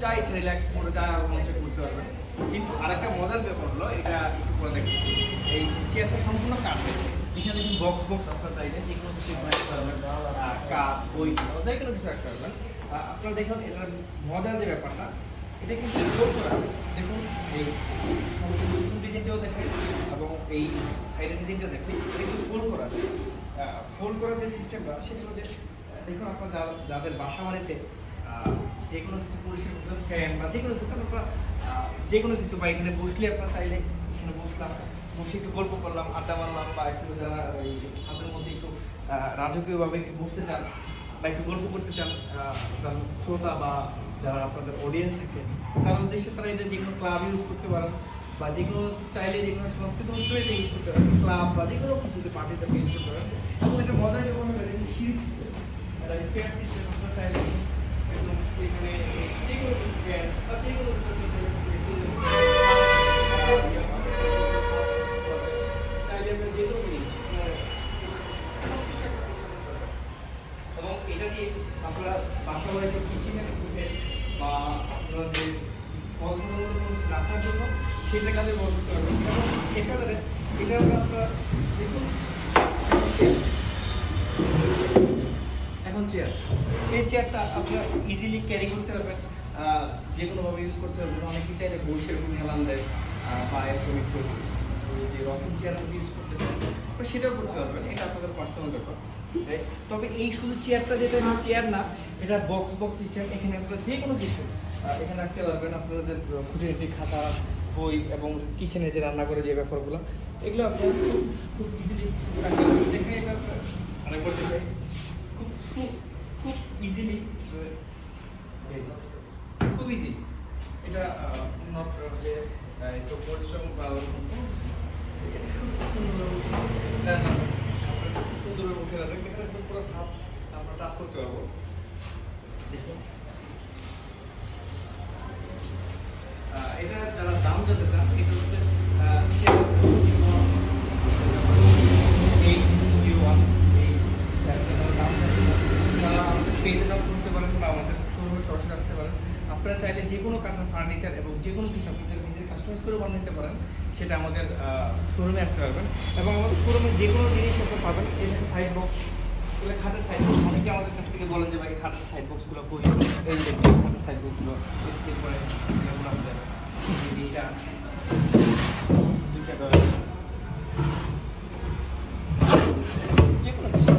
যা ইচ্ছা রিল্যাক্স করে যা মন চায় করতে পারবেন। কিন্তু আরেকটা মজার ব্যাপার হলো, এটা একটু পরে দেখছি, এই চেয়ারটা সম্পূর্ণ কাঠের। এখানে দেখুন বক্স আপনারা চাইলে যে কোনো কিছু রাখতে পারবেন, কাপ, বই, যে কোনো কিছু রাখতে পারবেন। আপনারা দেখুন এটার মজার যে ব্যাপারটা, এটা কিন্তু ফোল্ড করা যায়। দেখুন এই সম্পূর্ণ পিছন ডিজাইনটাও দেখেন এবং এই সাইডের ডিজাইনটা দেখবেন, এটা কিন্তু ফোল্ড করা যায়। ফোল্ড করার যে সিস্টেমটা সেটা হচ্ছে, দেখুন আপনার যাদের বাসা বাড়িতে যে কোনো কিছু পরিষ্কার করবেন, ফ্যান বা যে কোনো কিছু আপনারা যে কোনো কিছু, বা এখানে বসলে আপনারা চাইলে এখানে বসলাম, বসে একটু গল্প করলাম, আড্ডা মারলাম, বা একটু যারা ওই ছাদের মধ্যে একটু রাজকীয়ভাবে একটু বসতে চান বা একটু গল্প করতে চান, শ্রোতা বা যারা আপনাদের অডিয়েন্স থাকে তার উদ্দেশ্যে তারা এটা যে কোনো ক্লাব ইউজ করতে পারেন, বা যে কোনো চাইলে যে কোনো সংস্কৃত অনুষ্ঠানে এটা ইউজ করতে পারেন, ক্লাব বা যে কোনো কিছুতে পার্টিতে ইউজ করতে পারেন। এবং এটা মজার যেমন সিঁড়ি সিস্টেম, এটা স্টেয়ার সিস্টেম, আপনারা চাইলে একদম এখানে যে কোনো কিছু ফ্যান বা যে কোনো কিছু চাইলে আপনার যে কোনো জিনিস এবং এটা দিয়ে আপনারা বাসা বাড়িতে কিচেনে ঢুকে বা আপনারা যে ফল সাধারণত কোনো কিছু রাখার জন্য সেটা কাজে ব্যবহার করতে পারবেন। এবং এখানে এটা আপনারা দেখুন এখন চেয়ার, এই চেয়ারটা আপনারা ইজিলি ক্যারি করতে পারবেন, যে কোনোভাবে ইউজ করতে পারবেন। অনেকেই চাইলে বসে এরকম হেলান দেয় বা এরকম একটু যে রকিং চেয়ার ইউজ করতে চান, আপনারা সেটাও করতে পারবেন, এটা আপনাদের পার্সোনাল ব্যাপার। তবে এই শুধু চেয়ারটা যেটা চেয়ার না, এটা বক্স সিস্টেম। এখানে আপনারা যে কোনো কিছু এখানে রাখতে পারবেন, আপনাদের খুঁটিনাটি খাতা, বই এবং কিচেনে যে রান্না করে যে ব্যাপারগুলো, এগুলো আপনারা খুব ইজিলি রাখতে পারবেন। দেখে এটা আরেকবার দেখে খুব ইজিলি, খুব ইজি। এটা নট যে একটু পরিশ্রম বা ওরকম কোনো কিছু, এটা সুন্দরভাবে উঠে রাখবেন। এখানে একদম পুরো সাপ আমরা টাচ করতে পারবো। দেখুন এটা যারা দাম জানতে চান, এটা হচ্ছে 801 এই দাম জানতে চান তারা পেজে দাম করতে পারেন বা আমাদের শোরুমে সরাসরি আসতে পারেন। আপনারা চাইলে যে কোনো কাঠের ফার্নিচার এবং যে কোনো কিছু আপনি চাইলে নিজের কাস্টমাইজ করে বানিয়ে নিতে পারেন, সেটা আমাদের শোরুমে আসতে পারবেন। এবং আমাদের শোরুমে যে কোনো জিনিস আপনি পাবেন, এখানে সাইড বক্স, এগুলো খাটের সাইড বক্স। অনেকে আমাদের কাছ থেকে বলেন যে ভাই খাটের সাইড বক্সগুলো কই, এই যে খাটের সাইড বক্সগুলো এরপরে এগুলো আছে, এইটা দুইটা যে কোনো কিছু,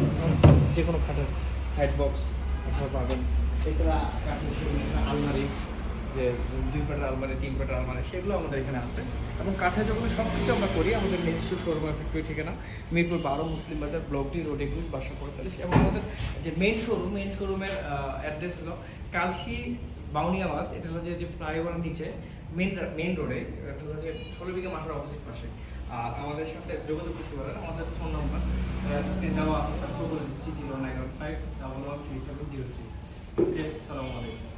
যে কোনো খাটের সাইড বক্স আপনারা পাবেন। এছাড়া কাঠের আলমারি, যে 2 পাটার আলমারি, 3 পাটার আলমারি, সেগুলো আমাদের এখানে আছে। এবং কাঠের যখন সব কিছু আমরা করি, আমাদের নিজস্ব শোরুম ফ্যাক্টরি ঠিকানা মিরপুর 12 মুসলিম বাজার, ব্লক ডি, রোড 21, বাসা 45। এবং আমাদের যে মেইন শোরুমের অ্যাড্রেস হলো কালশি বাউনিয়াবাদ। এটা হলো যে ফ্লাইওভারের নিচে মেইন রোডে, এটা হলো যে 16 বিঘা মাঠের অপোজিট পাশে। আর আমাদের সাথে যোগাযোগ করতে পারেন, আমাদের ফোন নাম্বার স্ক্রিন দেওয়া আছে, তারপর বলে দিচ্ছি 0915 113703। ওকে, আসসালামু আলাইকুম।